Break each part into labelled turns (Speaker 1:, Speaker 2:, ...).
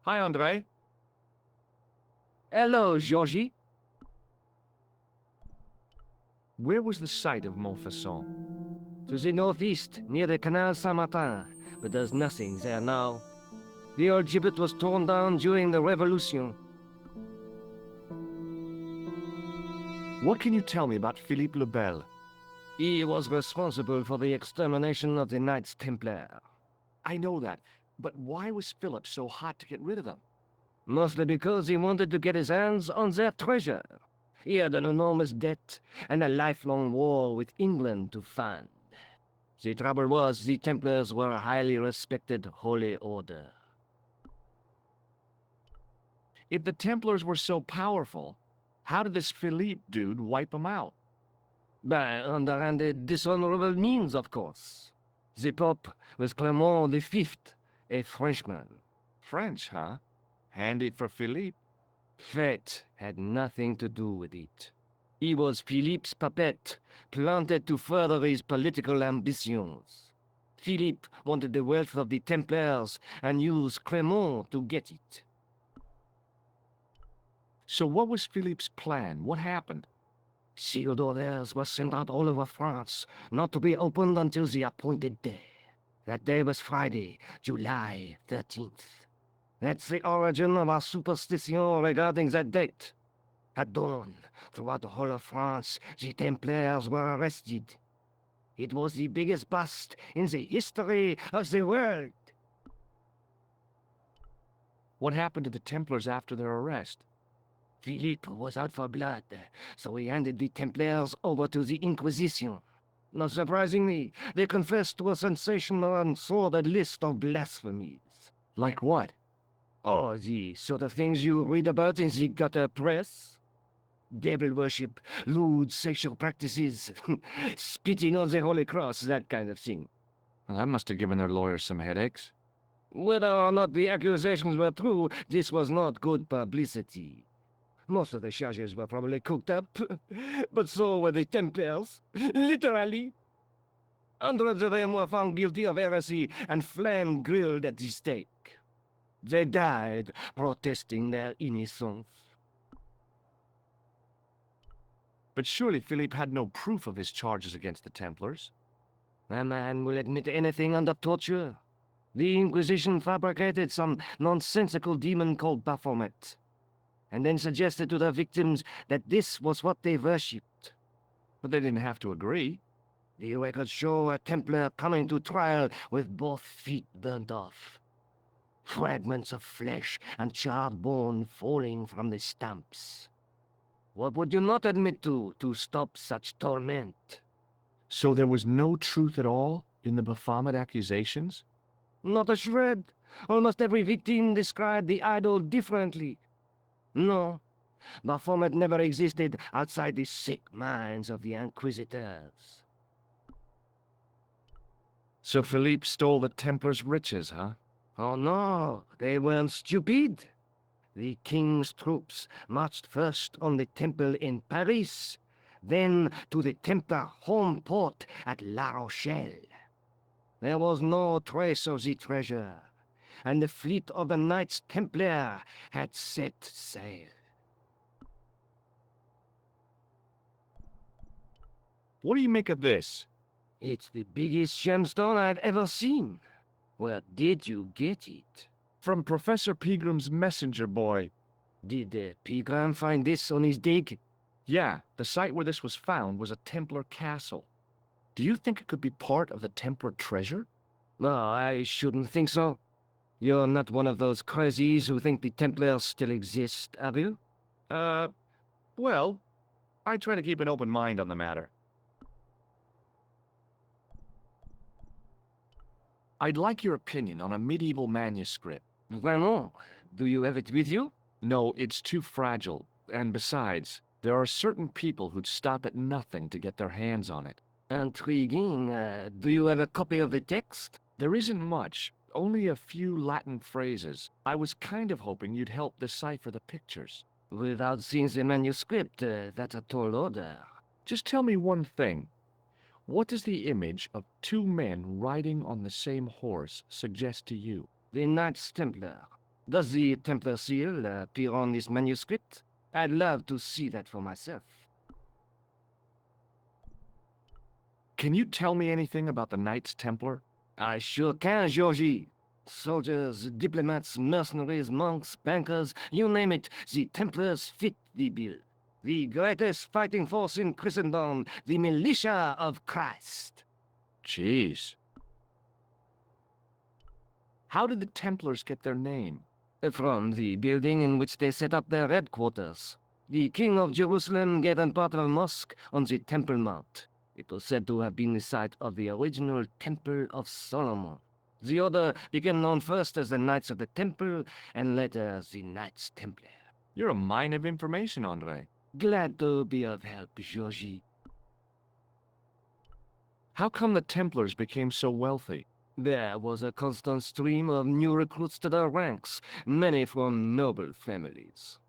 Speaker 1: Hi, Andre.
Speaker 2: Hello, Georgie.
Speaker 1: Where was the site of Montfaucon?
Speaker 2: To the northeast, near the Canal Saint-Martin, but there's nothing there now. The old gibbet was torn down during the Revolution.
Speaker 1: What can you tell me about Philippe le Bel?
Speaker 2: He was responsible for the extermination of the Knights Templar.
Speaker 1: I know that, but why was Philip so hot to get rid of them?
Speaker 2: Mostly because he wanted to get his hands on their treasure. He had an enormous debt and a lifelong war with England to fund. The trouble was, the Templars were a highly respected holy order.
Speaker 1: If the Templars were so powerful, how did this Philippe dude wipe them out?
Speaker 2: By underhanded, dishonorable means, of course. The Pope was Clement V, a Frenchman.
Speaker 1: French, huh? Handy for Philippe.
Speaker 2: Fate had nothing to do with it. He was Philippe's puppet, planted to further his political ambitions. Philippe wanted the wealth of the Templars and used Clement to get it.
Speaker 1: So what was Philippe's plan? What happened?
Speaker 2: Sealed orders were sent out all over France, not to be opened until the appointed day. That day was Friday, July 13th. That's the origin of our superstition regarding that date. At dawn, throughout the whole of France, the Templars were arrested. It was the biggest bust in the history of the world.
Speaker 1: What happened to the Templars after their arrest?
Speaker 2: Philippe was out for blood, so he handed the Templars over to the Inquisition. Not surprisingly, they confessed to a sensational and sordid list of blasphemies.
Speaker 1: Like what?
Speaker 2: Oh, the sort of things you read about in the gutter press? Devil worship, lewd sexual practices, spitting on the Holy Cross, that kind of thing.
Speaker 1: Well, that must have given their lawyers some headaches.
Speaker 2: Whether or not the accusations were true, this was not good publicity. Most of the charges were probably cooked up, but so were the Templars, literally. Hundreds of them were found guilty of heresy and flame-grilled at the stake. They died protesting their innocence.
Speaker 1: But surely Philippe had no proof of his charges against the Templars.
Speaker 2: A man will admit anything under torture. The Inquisition fabricated some nonsensical demon called Baphomet, and then suggested to their victims that this was what they worshipped.
Speaker 1: But they didn't have to agree.
Speaker 2: The records show a Templar coming to trial with both feet burnt off. Fragments of flesh and charred bone falling from the stumps. What would you not admit to stop such torment?
Speaker 1: So there was no truth at all in the Baphomet accusations?
Speaker 2: Not a shred. Almost every victim described the idol differently. No, Baphomet never existed outside the sick minds of the Inquisitors.
Speaker 1: So Philippe stole the Templars' riches, huh?
Speaker 2: Oh no, they weren't stupid. The king's troops marched first on the temple in Paris, then to the Templar home port at La Rochelle. There was no trace of the treasure, and the fleet of the Knights Templar had set sail.
Speaker 1: What do you make of this?
Speaker 2: It's the biggest gemstone I've ever seen. Where did you get it?
Speaker 1: From Professor Pegram's messenger boy.
Speaker 2: Did Pegram find this on his dig?
Speaker 1: Yeah, the site where this was found was a Templar castle. Do you think it could be part of the Templar treasure?
Speaker 2: No, I shouldn't think so. You're not one of those crazies who think the Templars still exist, are you?
Speaker 1: Well, I try to keep an open mind on the matter. I'd like your opinion on a medieval manuscript.
Speaker 2: Vraiment? Do you have it with you?
Speaker 1: No, it's too fragile. And besides, there are certain people who'd stop at nothing to get their hands on it.
Speaker 2: Intriguing. Do you have a copy of the text?
Speaker 1: There isn't much, only a few Latin phrases. I was kind of hoping you'd help decipher the pictures.
Speaker 2: Without seeing the manuscript, that's a tall order.
Speaker 1: Just tell me one thing. What does the image of two men riding on the same horse suggest to you?
Speaker 2: The Knights Templar. Does the Templar seal appear on this manuscript? I'd love to see that for myself.
Speaker 1: Can you tell me anything about the Knights Templar?
Speaker 2: I sure can, Georgie. Soldiers, diplomats, mercenaries, monks, bankers, you name it, the Templars fit the bill. The greatest fighting force in Christendom, the militia of Christ.
Speaker 1: Jeez. How did the Templars get their name?
Speaker 2: From the building in which they set up their headquarters. The King of Jerusalem gave them part of a mosque on the Temple Mount. It was said to have been the site of the original Temple of Solomon. The order became known first as the Knights of the Temple, and later as the Knights Templar.
Speaker 1: You're a mine of information, Andre.
Speaker 2: Glad to be of help, Georgie.
Speaker 1: How come the Templars became so wealthy?
Speaker 2: There was a constant stream of new recruits to their ranks, many from noble families.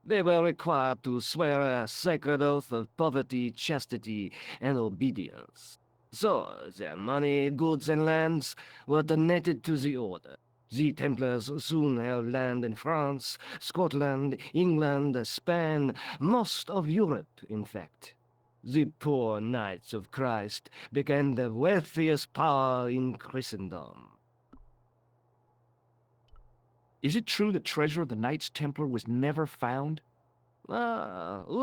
Speaker 2: They were required to swear a sacred oath of poverty, chastity, and obedience. So, their money, goods, and lands were donated to the order. The Templars soon held land in France, Scotland, England, Spain, most of Europe, in fact. The poor Knights of Christ became the wealthiest power in Christendom.
Speaker 1: Is it true the treasure of the Knights Templar was never found?
Speaker 2: Who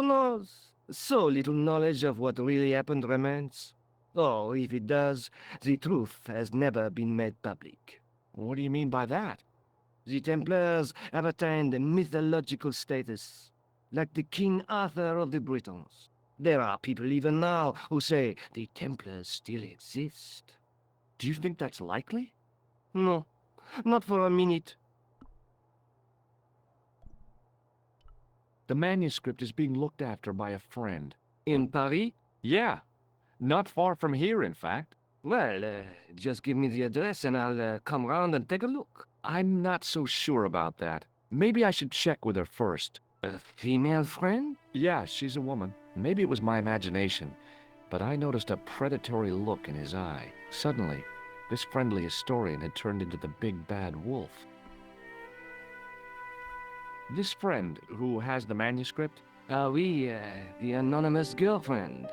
Speaker 2: knows? So little knowledge of what really happened remains. Or, if it does, the truth has never been made public.
Speaker 1: What do you mean by that?
Speaker 2: The Templars have attained a mythological status, like the King Arthur of the Britons. There are people even now who say the Templars still exist.
Speaker 1: Do you think that's likely?
Speaker 2: No, not for a minute.
Speaker 1: The manuscript is being looked after by a friend.
Speaker 2: In Paris?
Speaker 1: Yeah, not far from here, in fact.
Speaker 2: Well, just give me the address and I'll come round and take a look.
Speaker 1: I'm not so sure about that. Maybe I should check with her first.
Speaker 2: A female friend?
Speaker 1: Yeah, she's a woman. Maybe it was my imagination, but I noticed a predatory look in his eye. Suddenly, this friendly historian had turned into the big bad wolf. This friend, who has the manuscript,
Speaker 2: Oui, the anonymous girlfriend.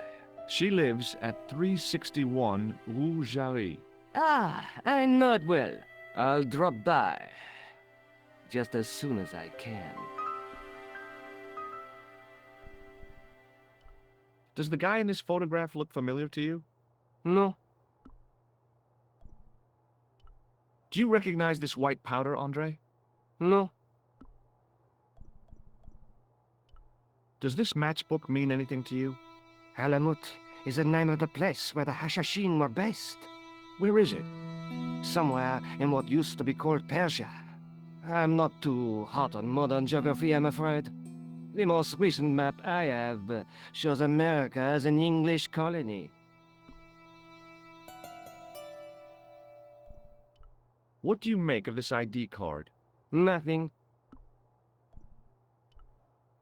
Speaker 1: she lives at 361 Rue Jarry.
Speaker 2: Ah, I know it well. I'll drop by. Just as soon as I can.
Speaker 1: Does the guy in this photograph look familiar to you?
Speaker 2: No,
Speaker 1: Do you recognize this white powder, Andre?
Speaker 2: no.
Speaker 1: Does this matchbook mean anything to you?
Speaker 2: Halamut is the name of the place where the Hashashin were based.
Speaker 1: Where is it?
Speaker 2: Somewhere in what used to be called Persia. I'm not too hot on modern geography, I'm afraid. The most recent map I have shows America as an English colony.
Speaker 1: What do you make of this ID card?
Speaker 2: Nothing.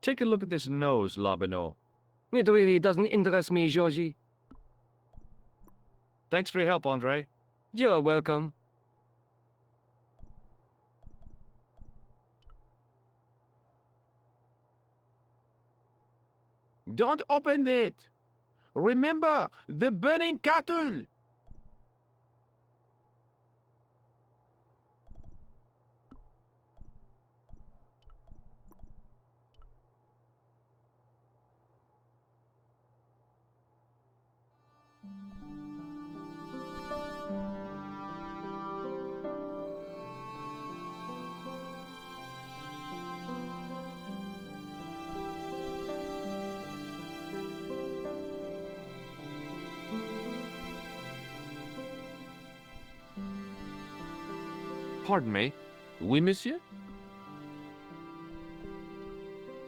Speaker 1: Take a look at this nose, Lobino.
Speaker 2: It really doesn't interest me, Georgie.
Speaker 1: Thanks for your help, Andre.
Speaker 2: You're welcome.
Speaker 3: Don't open it! Remember, the burning cattle!
Speaker 1: Pardon me.
Speaker 3: Oui, monsieur?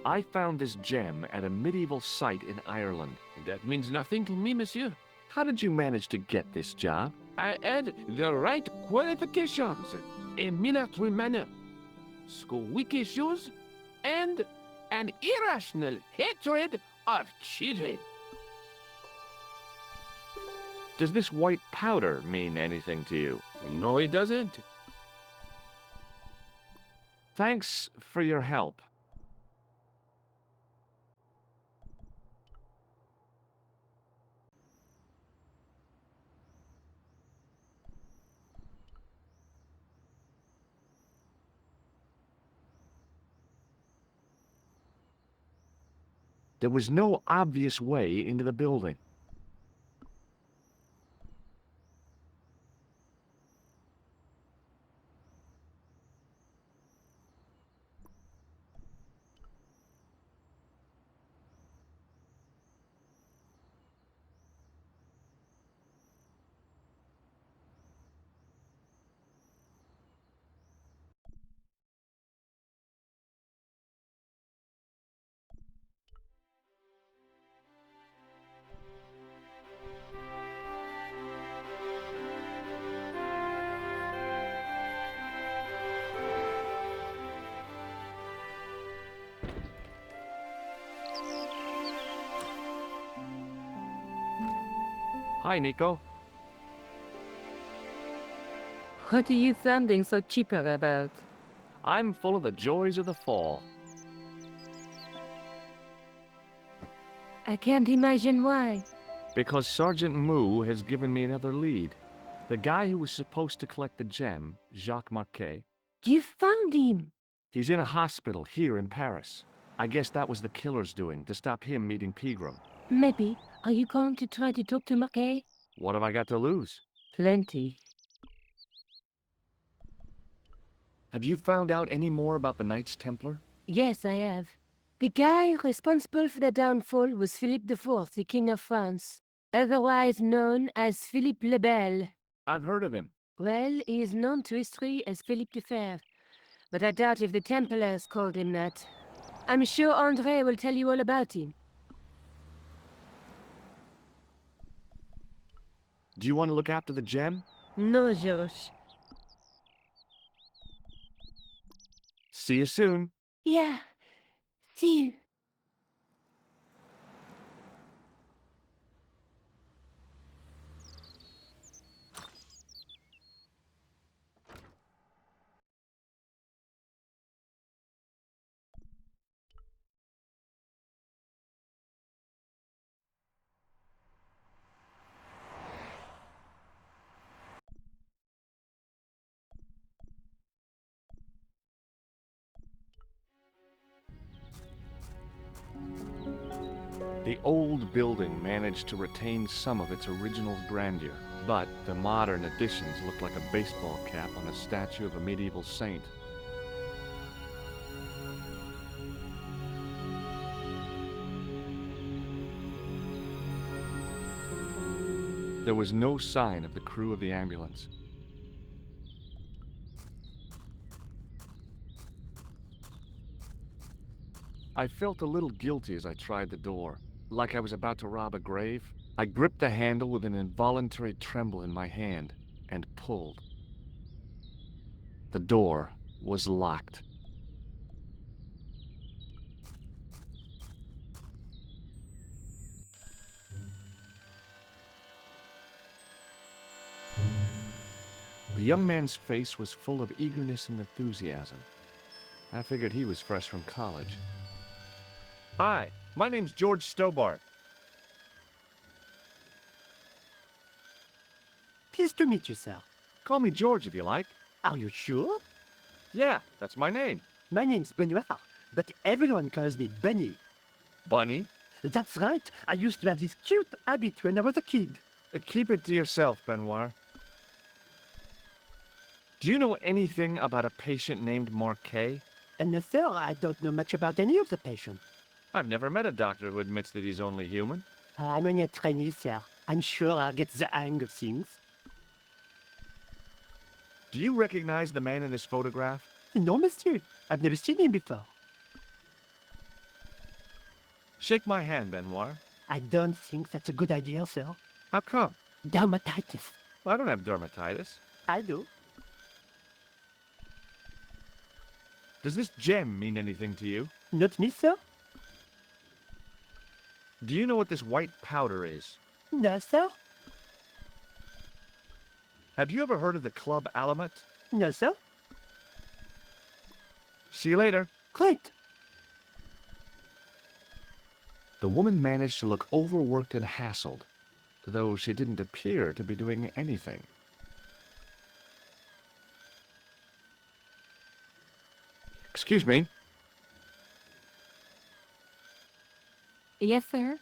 Speaker 1: I found this gem at a medieval site in Ireland.
Speaker 3: That means nothing to me, monsieur.
Speaker 1: How did you manage to get this job?
Speaker 3: I had the right qualifications. A military manner, squeaky shoes, and an irrational hatred of children.
Speaker 1: Does this white powder mean anything to you?
Speaker 3: No, it doesn't.
Speaker 1: Thanks for your help. There was no obvious way into the building. Hi, Nico.
Speaker 4: What are you sounding so chipper about?
Speaker 1: I'm full of the joys of the fall.
Speaker 4: I can't imagine why.
Speaker 1: Because Sergeant Moo has given me another lead. The guy who was supposed to collect the gem, Jacques Marquet,
Speaker 4: You found him!
Speaker 1: he's in a hospital here in Paris. I guess that was the killer's doing, to stop him meeting Pegram.
Speaker 4: Maybe. Are you going to try to talk to Marquet?
Speaker 1: What have I got to lose?
Speaker 4: Plenty.
Speaker 1: Have you found out any more about the Knights Templar?
Speaker 4: Yes, I have. The guy responsible for the downfall was Philippe IV, the King of France, otherwise known as Philippe le Bel.
Speaker 1: I've heard of him.
Speaker 4: Well, he is known to history as Philippe the Fair, but I doubt if the Templars called him that. I'm sure André will tell you all about him.
Speaker 1: Do you want to look after the gem?
Speaker 4: No, Georges.
Speaker 1: See you soon.
Speaker 4: Yeah. See you.
Speaker 1: The old building managed to retain some of its original grandeur, but the modern additions look like a baseball cap on a statue of a medieval saint. There was no sign of the crew of the ambulance. I felt a little guilty as I tried the door, like I was about to rob a grave. I gripped the handle with an involuntary tremble in my hand and pulled. The door was locked. The young man's face was full of eagerness and enthusiasm. I figured he was fresh from college. Hi, my name's George Stobart.
Speaker 5: Pleased to meet you, sir.
Speaker 1: Call me George if you like.
Speaker 5: Are you sure?
Speaker 1: Yeah, that's my name.
Speaker 5: My name's Benoit, but everyone calls me Bunny.
Speaker 1: Bunny?
Speaker 5: That's right. I used to have this cute habit when I was a kid.
Speaker 1: Keep it to yourself, Benoit. Do you know anything about a patient named Marquet?
Speaker 5: And no, sir, I don't know much about any of the patients.
Speaker 1: I've never met a doctor who admits that he's only human.
Speaker 5: I'm only a trainee, sir. I'm sure I'll get the hang of things.
Speaker 1: Do you recognize the man in this photograph?
Speaker 5: No, monsieur. I've never seen him before.
Speaker 1: Shake my hand, Benoit.
Speaker 5: I don't think that's a good idea, sir.
Speaker 1: How come?
Speaker 5: Dermatitis.
Speaker 1: Well, I don't have dermatitis.
Speaker 5: I do.
Speaker 1: Does this gem mean anything to you?
Speaker 5: Not me, sir?
Speaker 1: Do you know what this white powder is?
Speaker 5: No, sir?
Speaker 1: Have you ever heard of the Club Alamet?
Speaker 5: No, sir?
Speaker 1: See you later.
Speaker 5: Great.
Speaker 1: The woman managed to look overworked and hassled, though she didn't appear to be doing anything. Excuse me.
Speaker 4: Yes, sir?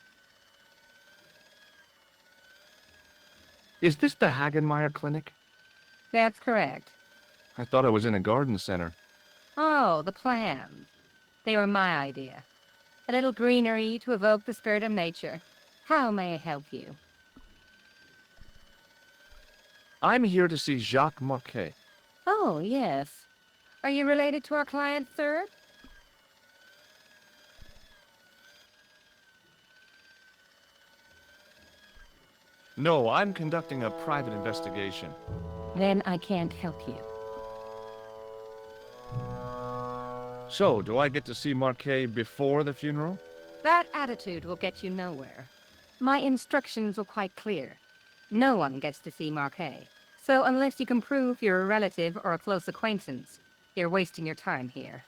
Speaker 1: Is this the Hagenmeyer Clinic?
Speaker 4: That's correct.
Speaker 1: I thought I was in a garden center.
Speaker 4: Oh, the plans. They were my idea. A little greenery to evoke the spirit of nature. How may I help you?
Speaker 1: I'm here to see Jacques Marquet.
Speaker 4: Oh, yes. Are you related to our client, sir?
Speaker 1: No, I'm conducting a private investigation.
Speaker 4: Then I can't help you.
Speaker 1: So, do I get to see Marquet before the funeral?
Speaker 4: That attitude will get you nowhere. My instructions were quite clear. No one gets to see Marquet. So unless you can prove you're a relative or a close acquaintance, you're wasting your time here.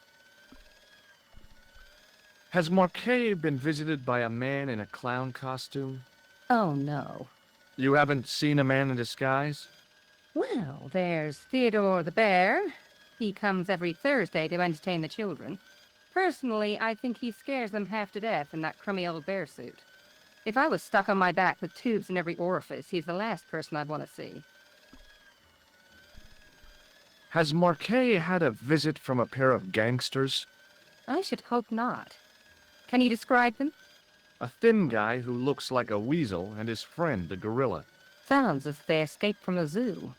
Speaker 1: Has Marquet been visited by a man in a clown costume?
Speaker 4: Oh, no.
Speaker 1: You haven't seen a man in disguise?
Speaker 4: Well, there's Theodore the bear. He comes every Thursday to entertain the children. Personally, I think he scares them half to death in that crummy old bear suit. If I was stuck on my back with tubes in every orifice, he's the last person I'd want to see.
Speaker 1: Has Marquet had a visit from a pair of gangsters?
Speaker 4: I should hope not. Can you describe them?
Speaker 1: A thin guy who looks like a weasel and his friend, the gorilla.
Speaker 4: Sounds as if they escaped from the zoo.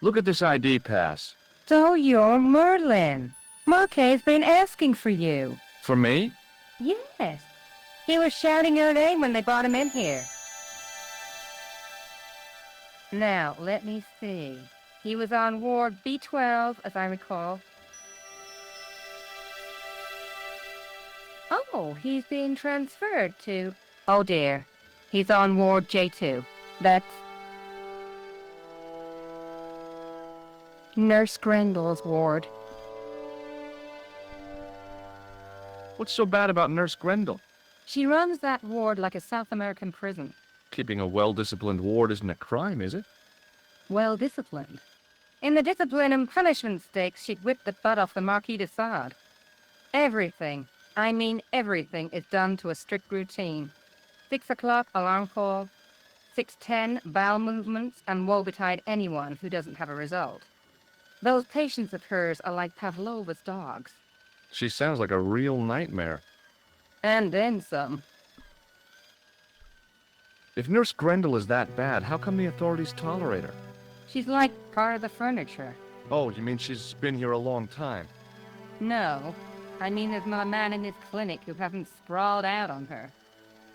Speaker 1: Look at this ID pass.
Speaker 4: So you're Merlin. Marquet's been asking for you.
Speaker 1: For me?
Speaker 4: Yes. He was shouting your name when they brought him in here. Now, let me see. He was on Ward B12, as I recall. Oh, he's being transferred to... Oh dear. He's on Ward J2. That's... Nurse Grendel's ward.
Speaker 1: What's so bad about Nurse Grendel?
Speaker 4: She runs that ward like a South American prison.
Speaker 1: Keeping a well-disciplined ward isn't a crime, is it?
Speaker 4: Well disciplined. In the discipline and punishment stakes, she'd whip the butt off the Marquis de Sade. Everything, I mean everything, is done to a strict routine. 6 o'clock, alarm call. 6:10, bowel movements, and woe betide anyone who doesn't have a result. Those patients of hers are like Pavlova's dogs.
Speaker 1: She sounds like a real nightmare.
Speaker 4: And then some.
Speaker 1: If Nurse Grendel is that bad, how come the authorities tolerate her?
Speaker 4: She's like part of the furniture.
Speaker 1: Oh, you mean she's been here a long time?
Speaker 4: No, I mean there's not a man in this clinic who hasn't sprawled out on her.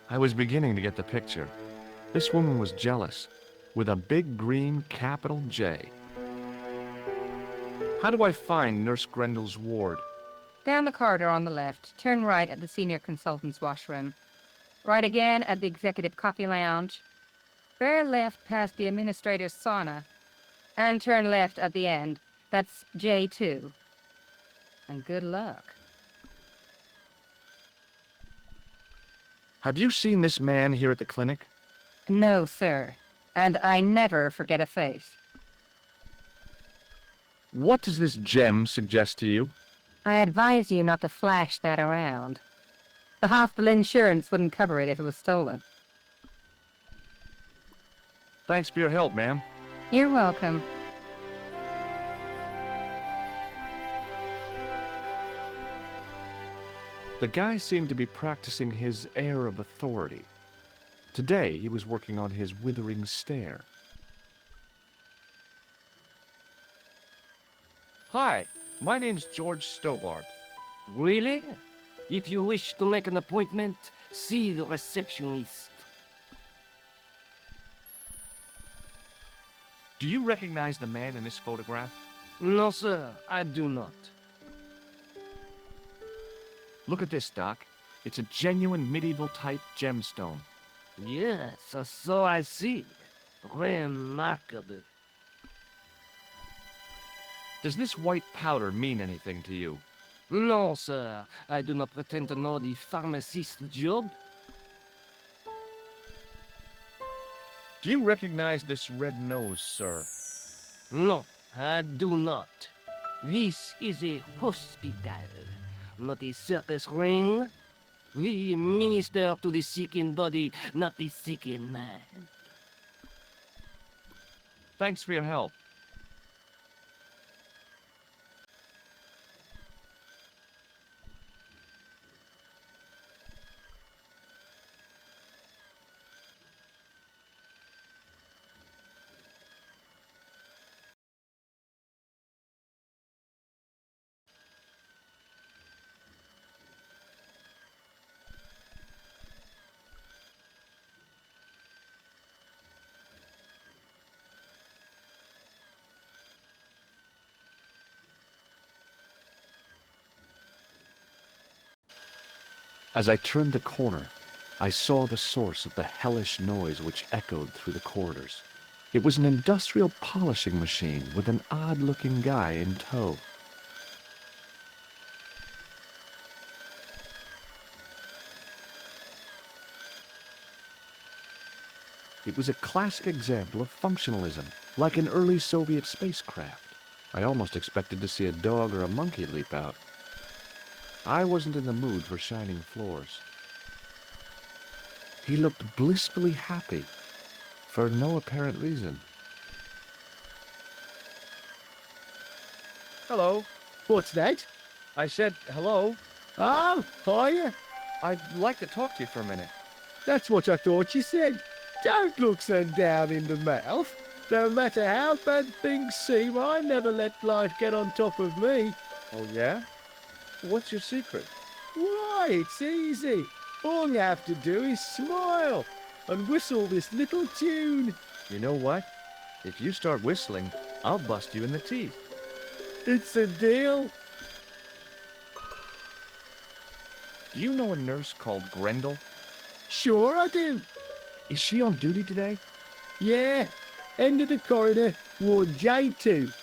Speaker 1: I was beginning to get the picture. This woman was jealous, with a big green capital J. How do I find Nurse Grendel's ward?
Speaker 4: Down the corridor on the left, turn right at the senior consultant's washroom. Right again at the executive coffee lounge. Bear left past the administrator's sauna. And turn left at the end. That's J2. And good luck.
Speaker 1: Have you seen this man here at the clinic?
Speaker 4: No, sir. And I never forget a face.
Speaker 1: What does this gem suggest to you?
Speaker 4: I advise you not to flash that around. The hospital insurance wouldn't cover it if it was stolen.
Speaker 1: Thanks for your help, ma'am.
Speaker 4: You're welcome.
Speaker 1: The guy seemed to be practicing his air of authority. Today, he was working on his withering stare. Hi, my name's George Stobart.
Speaker 2: Really? If you wish to make an appointment, see the receptionist.
Speaker 1: Do you recognize the man in this photograph?
Speaker 2: No, sir, I do not.
Speaker 1: Look at this, Doc. It's a genuine medieval-type gemstone.
Speaker 2: Yes, so I see. Remarkable.
Speaker 1: Does this white powder mean anything to you?
Speaker 2: No, sir. I do not pretend to know the pharmacist's job.
Speaker 1: Do you recognize this red nose, sir?
Speaker 2: No, I do not. This is a hospital, not a circus ring. We minister to the sick in body, not the sick in mind.
Speaker 1: Thanks for your help. As I turned the corner, I saw the source of the hellish noise which echoed through the corridors. It was an industrial polishing machine with an odd-looking guy in tow. It was a classic example of functionalism, like an early Soviet spacecraft. I almost expected to see a dog or a monkey leap out. I wasn't in the mood for shining floors. He looked blissfully happy, for no apparent reason.
Speaker 3: Hello.
Speaker 6: What's that?
Speaker 3: I said hello.
Speaker 6: Oh, hiya.
Speaker 3: I'd like to talk to you for a minute.
Speaker 6: That's what I thought you said. Don't look so down in the mouth. No matter how bad things seem, I never let life get on top of me.
Speaker 3: Oh, yeah? What's your secret?
Speaker 6: Why, it's easy. All you have to do is smile and whistle this little tune.
Speaker 3: You know what? If you start whistling, I'll bust you in the teeth.
Speaker 6: It's a deal.
Speaker 1: Do you know a nurse called Grendel?
Speaker 6: Sure I do.
Speaker 1: Is she on duty today?
Speaker 6: Yeah. End of the corridor, Ward J2.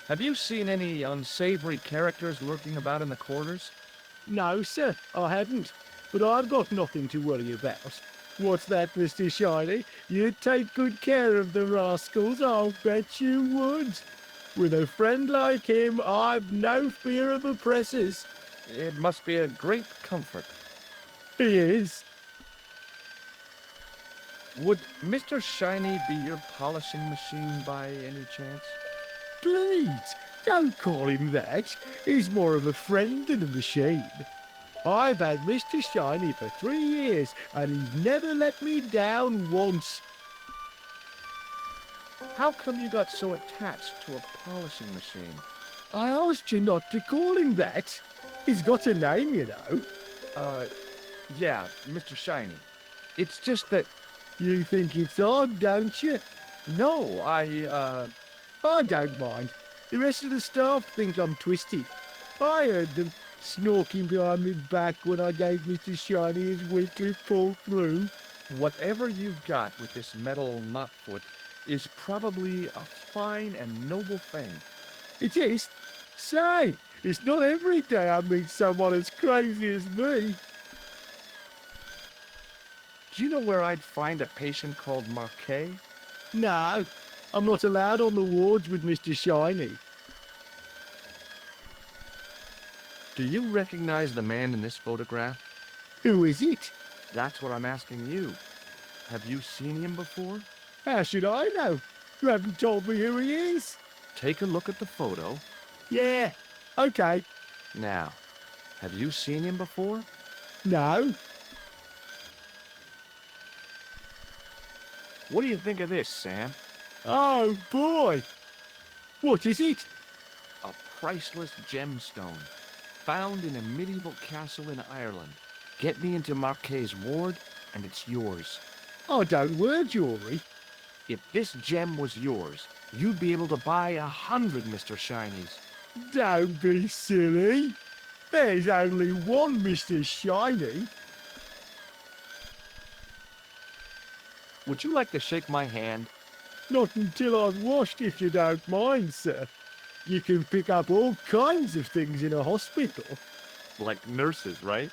Speaker 3: Have you seen any unsavory characters lurking about in the quarters?
Speaker 6: No, sir, I haven't. But I've got nothing to worry about. What's that, Mr. Shiny? You'd take good care of the rascals, I'll bet you would. With a friend like him, I've no fear of oppressors.
Speaker 3: It must be a great comfort.
Speaker 6: He is.
Speaker 3: Would Mr. Shiny be your polishing machine by any chance?
Speaker 6: Please, don't call him that. He's more of a friend than a machine. I've had Mr. Shiny for 3 years, and he's never let me down once.
Speaker 3: How come you got so attached to a polishing machine?
Speaker 6: I asked you not to call him that. He's got a name, you know.
Speaker 3: Yeah, Mr. Shiny. It's just that...
Speaker 6: You think it's odd, don't you?
Speaker 3: No,
Speaker 6: I don't mind. The rest of the staff think I'm twisted. I heard them snorking behind my back when I gave Mr. Shiny his weekly pull through.
Speaker 3: Whatever you've got with this metal knotfoot is probably a fine and noble thing.
Speaker 6: It is. Say, it's not every day I meet someone as crazy as me.
Speaker 3: Do you know where I'd find a patient called Marquet?
Speaker 6: No, I'm not allowed on the wards with Mr. Shiny.
Speaker 3: Do you recognize the man in this photograph?
Speaker 6: Who is it?
Speaker 3: That's what I'm asking you. Have you seen him before?
Speaker 6: How should I know? You haven't told me who he is.
Speaker 3: Take a look at the photo.
Speaker 6: Yeah, okay.
Speaker 3: Now, have you seen him before?
Speaker 6: No.
Speaker 3: What do you think of this, Sam?
Speaker 6: Oh, boy. What is it?
Speaker 3: A priceless gemstone found in a medieval castle in Ireland. Get me into Marquet's ward, and it's yours.
Speaker 6: I don't wear jewellery.
Speaker 3: If this gem was yours, you'd be able to buy 100 Mr. Shinies.
Speaker 6: Don't be silly. There's only one Mr. Shiny.
Speaker 3: Would you like to shake my hand?
Speaker 6: Not until I've washed, if you don't mind, sir. You can pick up all kinds of things in a hospital.
Speaker 1: Like nurses, right?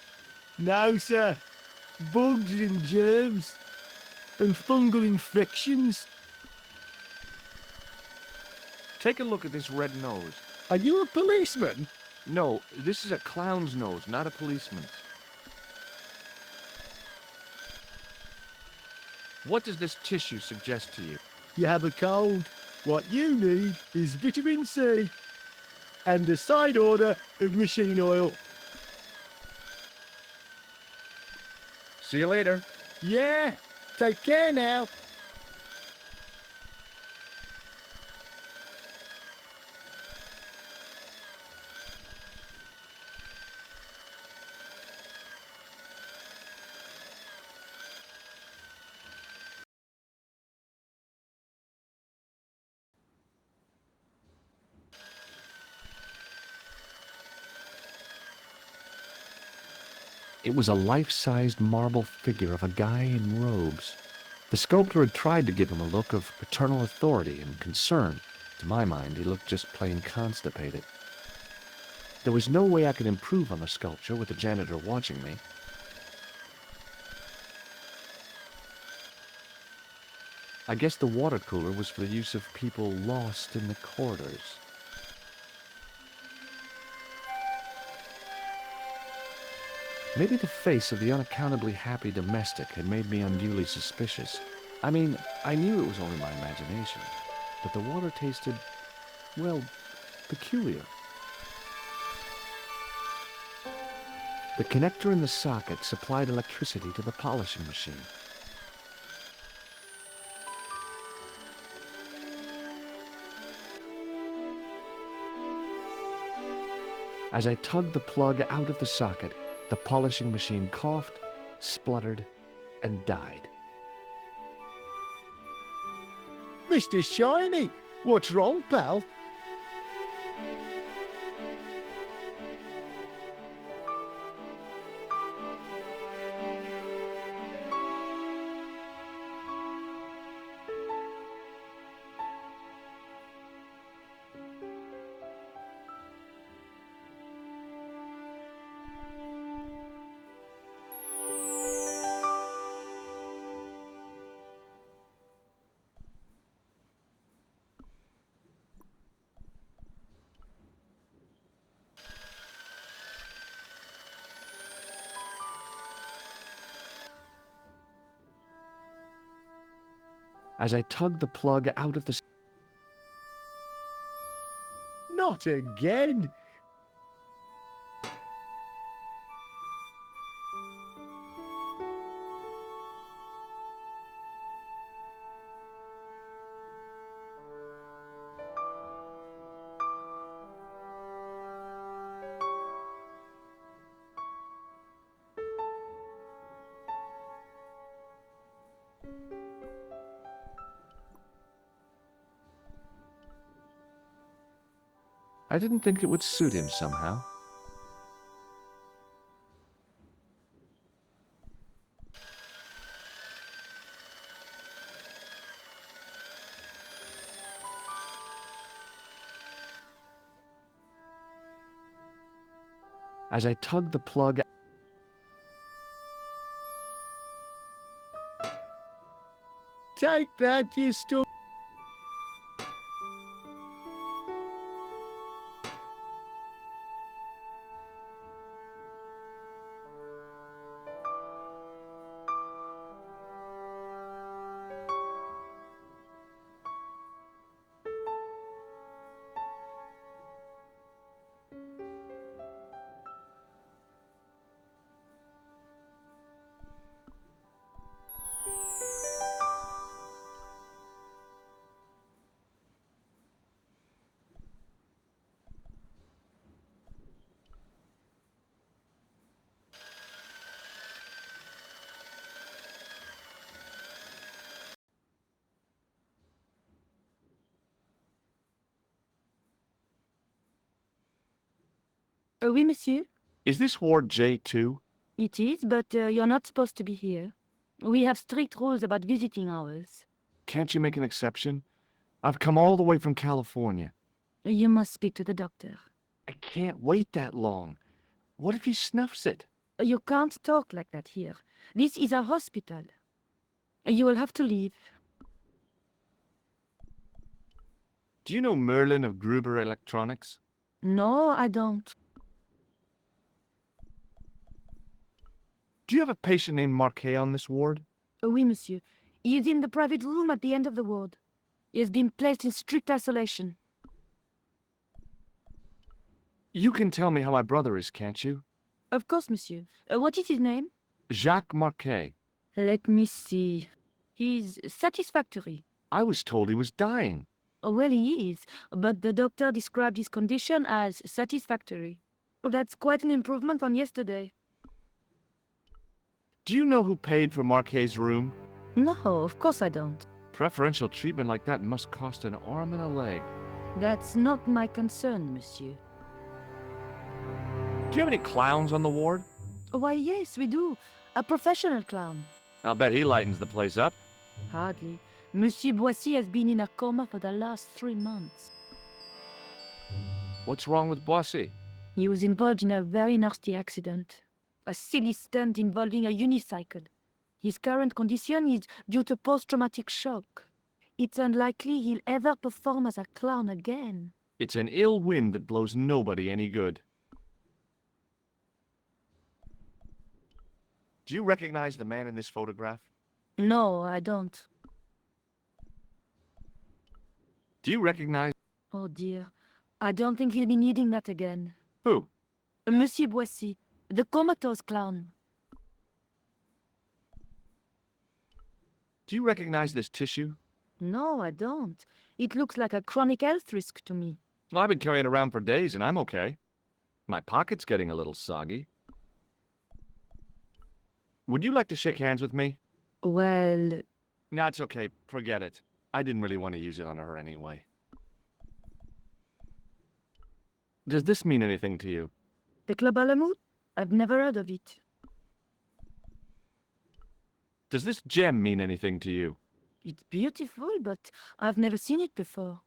Speaker 6: No, sir. Bugs and germs. And fungal infections.
Speaker 3: Take a look at this red nose.
Speaker 6: Are you a policeman?
Speaker 3: No, this is a clown's nose, not a policeman's. What does this tissue suggest to you?
Speaker 6: You have a cold. What you need is vitamin C. And a side order of machine oil.
Speaker 3: See you later.
Speaker 6: Yeah. Take care now.
Speaker 1: It was a life-sized marble figure of a guy in robes. The sculptor had tried to give him a look of paternal authority and concern. To my mind, he looked just plain constipated. There was no way I could improve on the sculpture with the janitor watching me. I guess the water cooler was for the use of people lost in the corridors. Maybe the face of the unaccountably happy domestic had made me unduly suspicious. I mean, I knew it was only my imagination, but the water tasted, well, peculiar. The connector in the socket supplied electricity to the polishing machine. As I tugged the plug out of the socket, the polishing machine coughed, spluttered, and died.
Speaker 6: Mr. Shiny, what's wrong, pal?
Speaker 1: As I tugged the plug out of the
Speaker 6: Not again.
Speaker 1: I didn't think it would suit him somehow. As I tugged the plug,
Speaker 6: Take that, you stupid.
Speaker 7: Oui, monsieur.
Speaker 1: is this Ward J2?
Speaker 7: It is, but you're not supposed to be here. We have strict rules about visiting hours.
Speaker 1: Can't you make an exception? I've come all the way from California.
Speaker 7: You must speak to the doctor.
Speaker 1: I can't wait that long. What if he snuffs it?
Speaker 7: You can't talk like that here. This is a hospital. You will have to leave.
Speaker 1: Do you know Merlin of Gruber Electronics?
Speaker 7: No, I don't.
Speaker 1: Do you have a patient named Marquet on this ward?
Speaker 7: Oui, monsieur. He is in the private room at the end of the ward. He has been placed in strict isolation.
Speaker 1: You can tell me how my brother is, can't you?
Speaker 7: Of course, monsieur. What is his name?
Speaker 1: Jacques Marquet.
Speaker 7: Let me see. He's satisfactory.
Speaker 1: I was told he was dying.
Speaker 7: Well, he is, but the doctor described his condition as satisfactory. That's quite an improvement on yesterday.
Speaker 1: Do you know who paid for Marquet's room?
Speaker 7: No, of course I don't.
Speaker 1: Preferential treatment like that must cost an arm and a leg.
Speaker 7: That's not my concern, monsieur.
Speaker 1: Do you have any clowns on the ward?
Speaker 7: Why, yes, we do. A professional clown.
Speaker 1: I'll bet he lightens the place up.
Speaker 7: Hardly. Monsieur Boissy has been in a coma for the last 3 months.
Speaker 1: What's wrong with Boissy?
Speaker 7: He was involved in a very nasty accident. A silly stunt involving a unicycle. His current condition is due to post-traumatic shock. It's unlikely he'll ever perform as a clown again.
Speaker 1: It's an ill wind that blows nobody any good. Do you recognize the man in this photograph?
Speaker 7: No, I don't.
Speaker 1: Do you recognize...
Speaker 7: Oh dear. I don't think he'll be needing that again.
Speaker 1: Who?
Speaker 7: Monsieur Boissy, the comatose clown.
Speaker 1: Do you recognize this tissue?
Speaker 7: No, I don't. It looks like a chronic health risk to me.
Speaker 1: Well, I've been carrying it around for days and I'm okay. My pocket's getting a little soggy. Would you like to shake hands with me?
Speaker 7: Well,
Speaker 1: No, it's okay. Forget it. I didn't really want to use it on her anyway. Does this mean anything to you?
Speaker 7: the Club à la Mousse? I've never heard of it.
Speaker 1: Does this gem mean anything to you?
Speaker 7: It's beautiful, but I've never seen it before.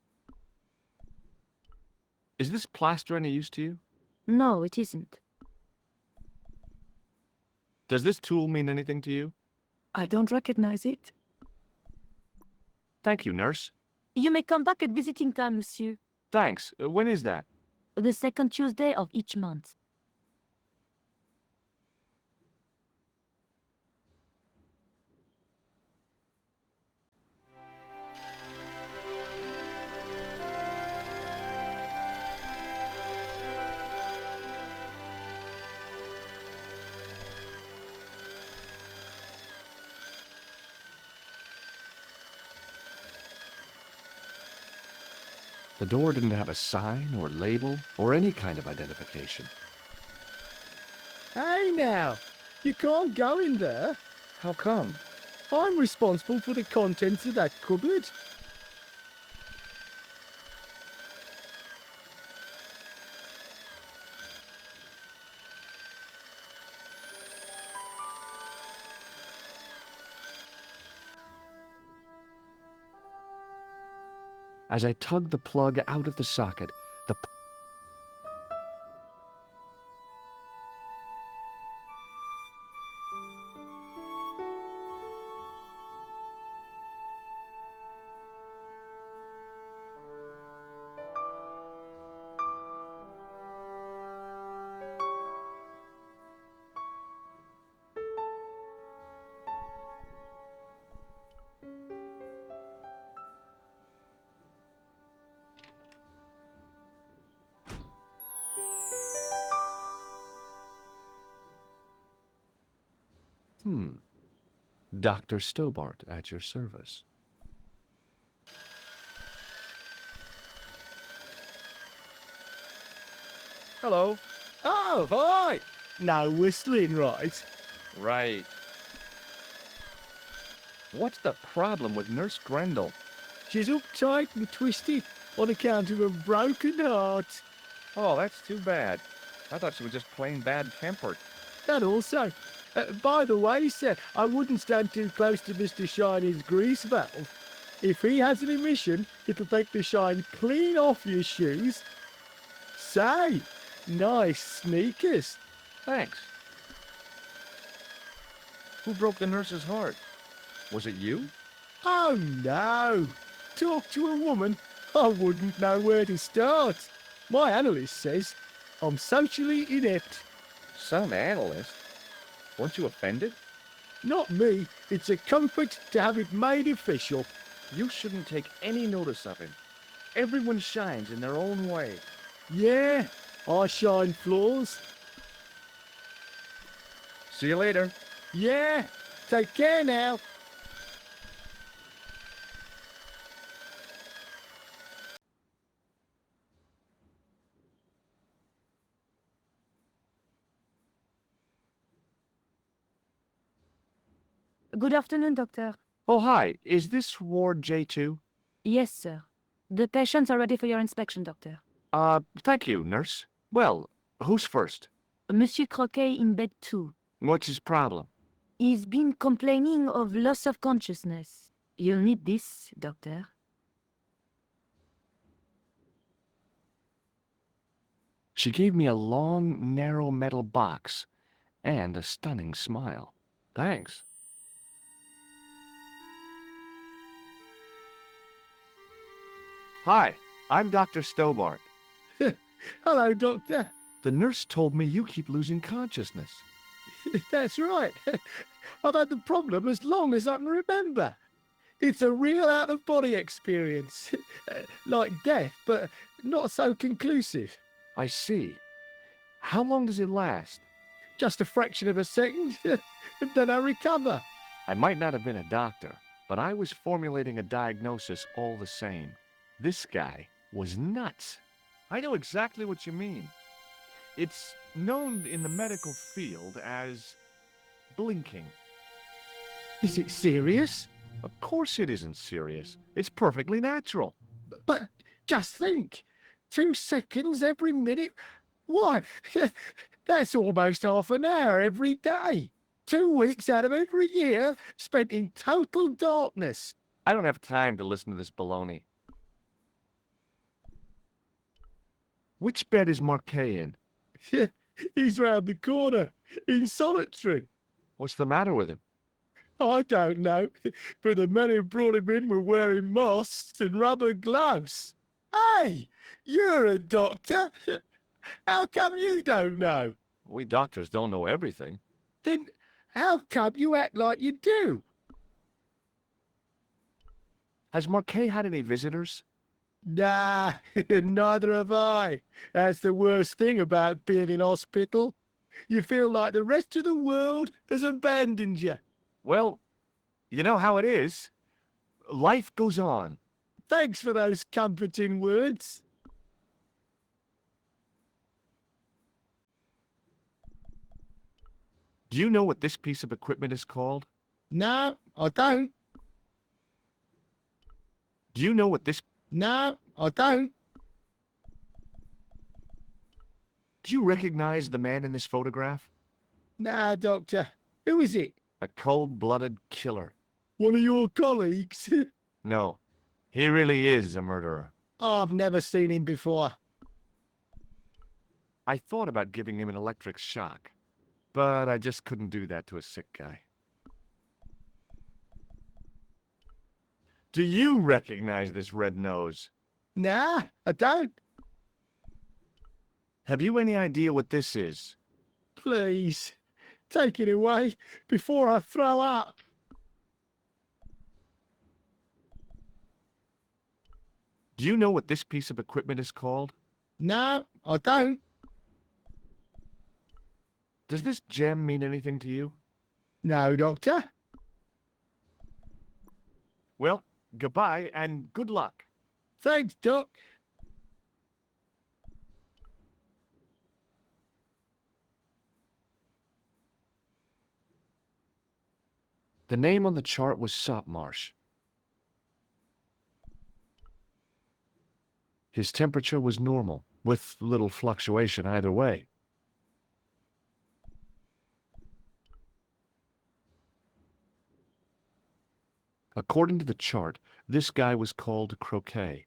Speaker 1: Is this plaster any use to you?
Speaker 7: No, it isn't.
Speaker 1: Does this tool mean anything to you?
Speaker 7: I don't recognize it.
Speaker 1: Thank you, nurse.
Speaker 7: You may come back at visiting time, monsieur.
Speaker 1: Thanks. When is that?
Speaker 7: The second Tuesday of each month.
Speaker 1: The door didn't have a sign or label or any kind of identification.
Speaker 6: Hey now, you can't go in there.
Speaker 1: How come?
Speaker 6: I'm responsible for the contents of that cupboard.
Speaker 1: As I tugged the plug out of the socket, the Dr. Stobart at your service.
Speaker 3: Hello.
Speaker 6: Oh, hi! No whistling, right?
Speaker 3: Right. What's the problem with Nurse Grendel?
Speaker 6: She's uptight and twisted on account of a broken heart.
Speaker 3: Oh, that's too bad. I thought she was just plain bad-tempered.
Speaker 6: That also. By the way, sir, I wouldn't stand too close to Mr. Shiny's grease valve. If he has an emission, it'll take the shine clean off your shoes. Say, nice sneakers.
Speaker 3: Thanks. Who broke the nurse's heart? Was it you?
Speaker 6: Oh no! Talk to a woman, I wouldn't know where to start. My analyst says I'm socially inept.
Speaker 3: Some analyst? Weren't you offended?
Speaker 6: Not me, it's a comfort to have it made official.
Speaker 3: You shouldn't take any notice of him. Everyone shines in their own way.
Speaker 6: Yeah, I shine floors.
Speaker 3: See you later.
Speaker 6: Yeah, take care now.
Speaker 7: Good afternoon, doctor.
Speaker 1: Oh, hi. Is this Ward J2?
Speaker 7: Yes, sir. The patients are ready for your inspection, doctor.
Speaker 1: Thank you, nurse. Well, who's first?
Speaker 7: Monsieur Croquet in bed 2.
Speaker 1: What's his problem?
Speaker 7: He's been complaining of loss of consciousness. You'll need this, doctor.
Speaker 1: She gave me a long, narrow metal box and a stunning smile. Thanks. Hi, I'm Dr. Stobart.
Speaker 6: Hello, Doctor.
Speaker 1: The nurse told me you keep losing consciousness.
Speaker 6: That's right. I've had the problem as long as I can remember. It's a real out-of-body experience. Like death, but not so conclusive.
Speaker 1: I see. How long does it last?
Speaker 6: Just a fraction of a second, and then I recover.
Speaker 1: I might not have been a doctor, but I was formulating a diagnosis all the same. This guy was nuts. I know exactly what you mean. It's known in the medical field as blinking.
Speaker 6: Is it serious?
Speaker 1: Of course it isn't serious. It's perfectly natural.
Speaker 6: But just think, 2 seconds every minute? Why, that's almost half an hour every day. 2 weeks out of every year spent in total darkness.
Speaker 1: I don't have time to listen to this baloney. Which bed is Marquet in?
Speaker 6: He's round the corner, in solitary.
Speaker 1: What's the matter with him?
Speaker 6: I don't know, but the men who brought him in were wearing masks and rubber gloves. Hey, you're a doctor. How come you don't know?
Speaker 1: We doctors don't know everything.
Speaker 6: Then how come you act like you do?
Speaker 1: Has Marquet had any visitors?
Speaker 6: Nah, neither have I. That's the worst thing about being in hospital. You feel like the rest of the world has abandoned you.
Speaker 1: Well, you know how it is. Life goes on.
Speaker 6: Thanks for those comforting words.
Speaker 1: Do you know what this piece of equipment is called?
Speaker 6: No, I don't.
Speaker 1: Do you know what this...
Speaker 6: No, I don't.
Speaker 1: Do you recognize the man in this photograph?
Speaker 6: Nah, Doctor. Who is it?
Speaker 1: A cold-blooded killer.
Speaker 6: One of your colleagues?
Speaker 1: No, he really is a murderer.
Speaker 6: I've never seen him before.
Speaker 1: I thought about giving him an electric shock, but I just couldn't do that to a sick guy. Do you recognize this red nose?
Speaker 6: Nah, I don't.
Speaker 1: Have you any idea what this is?
Speaker 6: Please, take it away before I throw up.
Speaker 1: Do you know what this piece of equipment is called?
Speaker 6: No, I don't.
Speaker 1: Does this gem mean anything to you?
Speaker 6: No, Doctor.
Speaker 1: Well, goodbye and good luck.
Speaker 6: Thanks, Doc.
Speaker 1: The name on the chart was Saltmarsh. His temperature was normal, with little fluctuation either way. According to the chart, this guy was called Croquet.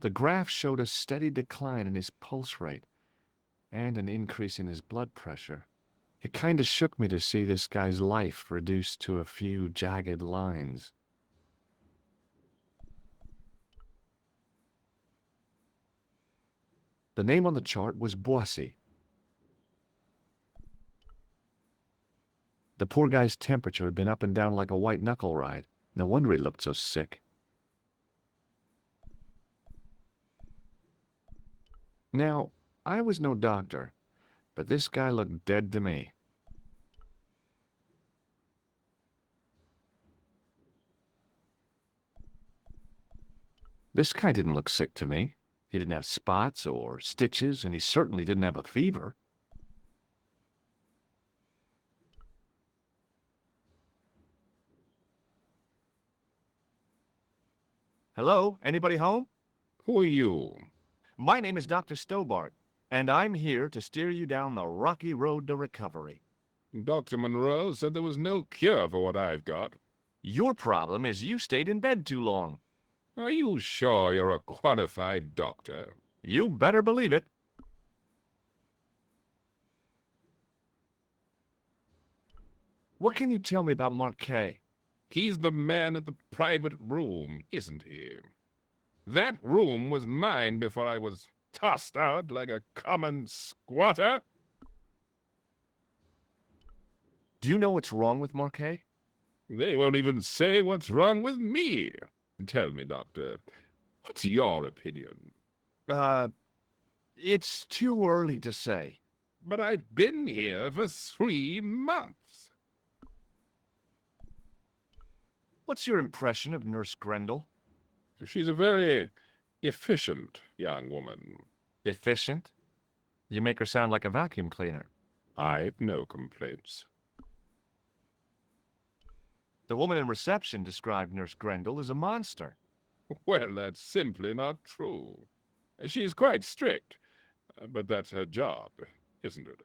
Speaker 1: The graph showed a steady decline in his pulse rate and an increase in his blood pressure. It kinda shook me to see this guy's life reduced to a few jagged lines. The name on the chart was Boissy. The poor guy's temperature had been up and down like a white knuckle ride. No wonder he looked so sick. Now, I was no doctor, but this guy looked dead to me. This guy didn't look sick to me. He didn't have spots or stitches, and he certainly didn't have a fever. Hello? Anybody home?
Speaker 8: Who are you?
Speaker 1: My name is Dr. Stobart, and I'm here to steer you down the rocky road to recovery.
Speaker 8: Dr. Monroe said there was no cure for what I've got.
Speaker 1: Your problem is you stayed in bed too long.
Speaker 8: Are you sure you're a qualified doctor?
Speaker 1: You better believe it. What can you tell me about Marquet?
Speaker 8: He's the man at the private room, isn't he? That room was mine before I was tossed out like a common squatter.
Speaker 1: Do you know what's wrong with Marquet?
Speaker 8: They won't even say what's wrong with me. Tell me, Doctor, what's your opinion?
Speaker 1: It's too early to say.
Speaker 8: But I've been here for 3 months.
Speaker 1: What's your impression of Nurse Grendel?
Speaker 8: She's a very efficient young woman.
Speaker 1: Efficient? You make her sound like a vacuum cleaner.
Speaker 8: I've no complaints.
Speaker 1: The woman in reception described Nurse Grendel as a monster.
Speaker 8: Well, that's simply not true. She's quite strict, but that's her job, isn't it?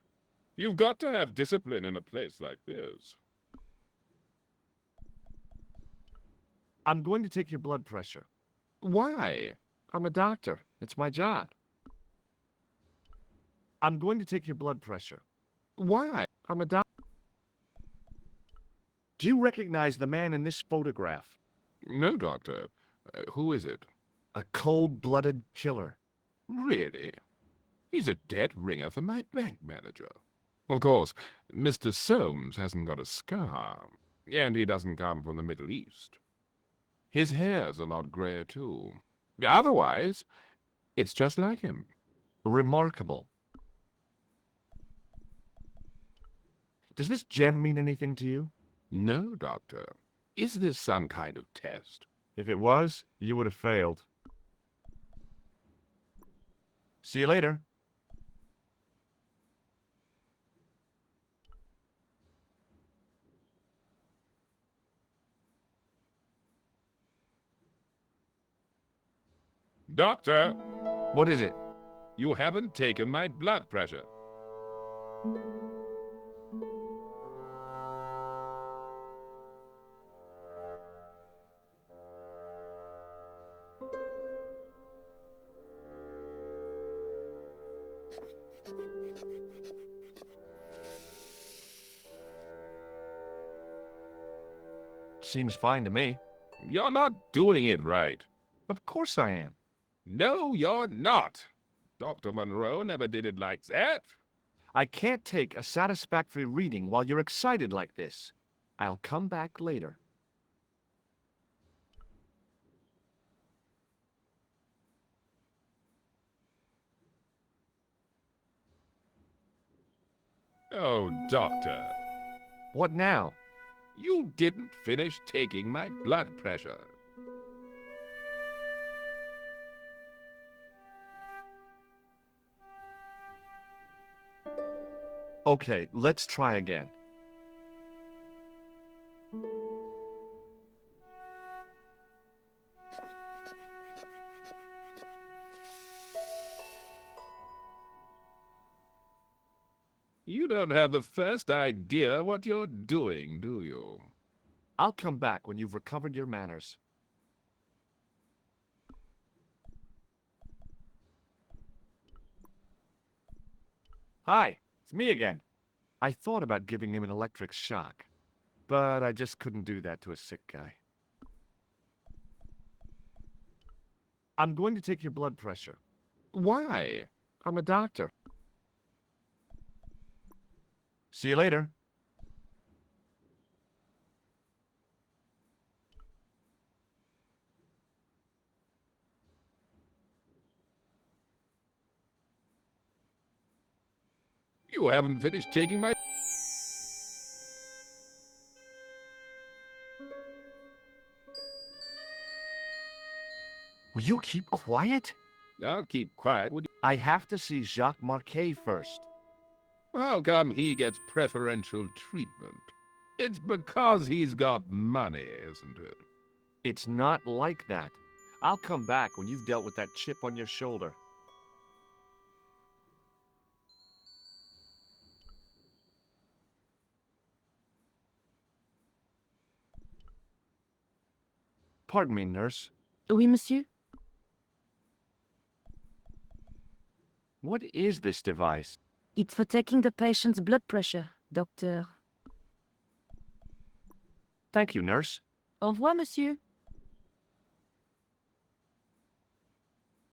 Speaker 8: You've got to have discipline in a place like this.
Speaker 1: I'm going to take your blood pressure.
Speaker 8: Why?
Speaker 1: I'm a doctor. It's my job. I'm going to take your blood pressure.
Speaker 8: Why?
Speaker 1: I'm a doctor. Do you recognize the man in this photograph?
Speaker 8: No, Doctor. Who is it?
Speaker 1: A cold-blooded killer.
Speaker 8: Really? He's a dead ringer for my bank manager. Of course, Mr. Soames hasn't got a scar, and he doesn't come from the Middle East. His hair's a lot grayer, too. Otherwise, it's just like him.
Speaker 1: Remarkable. Does this gem mean anything to you?
Speaker 8: No, Doctor. Is this some kind of test?
Speaker 1: If it was, you would have failed. See you later.
Speaker 8: Doctor,
Speaker 1: What is it?
Speaker 8: you haven't taken my blood pressure.
Speaker 1: Seems fine to me.
Speaker 8: You're not doing it right.
Speaker 1: Of course I am.
Speaker 8: No, you're not. Dr. Monroe never did it like that.
Speaker 1: I can't take a satisfactory reading while you're excited like this. I'll come back later.
Speaker 8: Oh, Doctor,
Speaker 1: What now?
Speaker 8: you didn't finish taking my blood pressure.
Speaker 1: Okay, let's try again.
Speaker 8: You don't have the first idea what you're doing, do you?
Speaker 1: I'll come back when you've recovered your manners. Hi, it's me again. I thought about giving him an electric shock, but I just couldn't do that to a sick guy. I'm going to take your blood pressure.
Speaker 8: Why?
Speaker 1: I'm a doctor. See you later.
Speaker 8: You haven't finished taking my...
Speaker 1: Will you keep quiet?
Speaker 8: I'll keep quiet. Would
Speaker 1: I have to see Jacques Marquet first.
Speaker 8: you... How come he gets preferential treatment? It's because he's got money, isn't it?
Speaker 1: It's not like that. I'll come back when you've dealt with that chip on your shoulder. Pardon me, nurse.
Speaker 7: Oui, monsieur?
Speaker 1: What is this device?
Speaker 7: It's for taking the patient's blood pressure, doctor.
Speaker 1: Thank you, nurse.
Speaker 7: Au revoir, monsieur.